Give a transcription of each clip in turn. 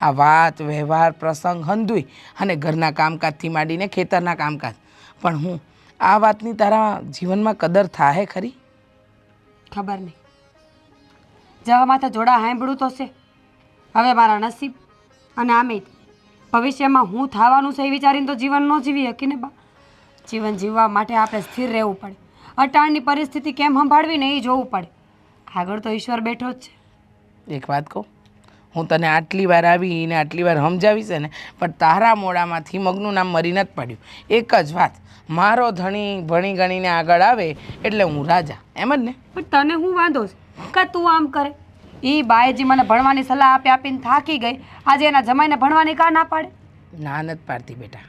આ વાત વ્યવહાર પ્રસંગ હંધુય અને ઘરના કામકાજથી માંડીને ખેતરના કામકાજ. પણ હું આ વાતની તારા જીવનમાં કદર થાય ખરી? ખબર નહીં. જવા માથે જોડા સાંભળું તો છે. હવે મારા નસીબ અને આમે ભવિષ્યમાં હું થવાનું છે એ વિચારીને તો જીવન ન જીવી શકીને બા. જીવન જીવવા માટે આપણે સ્થિર રહેવું પડે. અટાણની પરિસ્થિતિ કેમ સંભાળવી ને એ જોવું પડે. આગળ તો ઈશ્વર બેઠો જ છે. એક વાત કહું, હું તને આટલી વાર આવીને આટલી વાર સમજાવીશ ને, પણ તારા મોડામાંથી મગનું નામ મરી નથી પડ્યું. એક જ વાત, મારો ધણી ભણી ગણીને આગળ આવે એટલે હું રાજા, એમ જ ને? પણ તને હું વાંધો છે કે તું આમ કરે? એ બાયજી મને ભણવાની સલાહ આપી આપીને થાકી ગઈ. આજે એના જમાઈને ભણવાની કા ના પાડે? ના નથી પાડતી બેટા.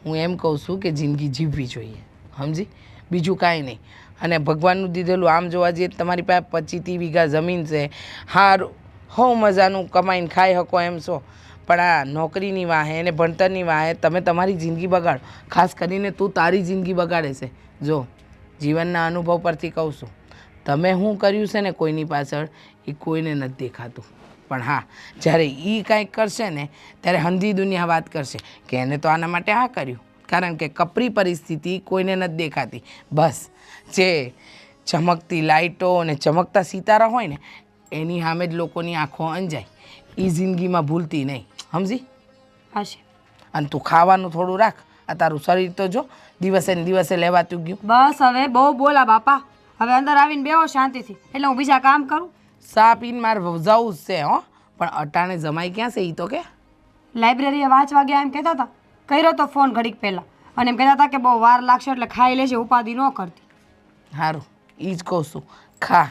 હું એમ કહું છું કે જિંદગી જીવવી જોઈએ, સમજી? બીજું કાંઈ નહીં. અને ભગવાનનું દીધેલું આમ જોવા જઈએ તમારી પાસે 25 વીઘા જમીન છે, હારું હો મજાનું કમાઈને ખાઈ શકો એમ છો. પણ આ નોકરીની વાહે અને ભણતરની વાહે તમે તમારી જિંદગી બગાડો. ખાસ કરીને તું તારી જિંદગી બગાડે છે. જો જીવનના અનુભવ પરથી કહું છું, તમે શું કર્યું છે ને કોઈની પાછળ એ કોઈને નથી દેખાતું. પણ હા, જ્યારે એ કાંઈક કરશે ને ત્યારે હંધી દુનિયા વાત કરશે કે એને તો આના માટે આ કર્યું. કારણ કે કપરી પરિસ્થિતિ કોઈને નથી દેખાતી. બસ જે ચમકતી લાઇટો અને ચમકતા સિતારા હોય ને એની સામે જ લોકોની આંખો અંજાય. એ જિંદગીમાં ભૂલતી નહીં, સમજી? હશે. અને તું ખાવાનું થોડું રાખ. આ તારું શરીર તો જો દિવસે ને દિવસે લેવાતું ગયું. બસ હવે બહુ બોલા બાપા. હવે અંદર આવીને બેહો શાંતિથી, એટલે હું બીજા કામ કરું. સા પીને મારે જવું જ છે હો. પણ અટાણે જમાઈ ક્યાં છે એ તો કે? લાઇબ્રેરીએ વાંચવા ગયા એમ કહેતા હતા. કર્યો તો ફોન ઘડીક પહેલાં, અને એમ કહેતા હતા કે બહુ વાર લાગશે એટલે ખાઈ લેશે, ઉપાધિ ન કરતી. સારું, એ જ કહું છું, ખા.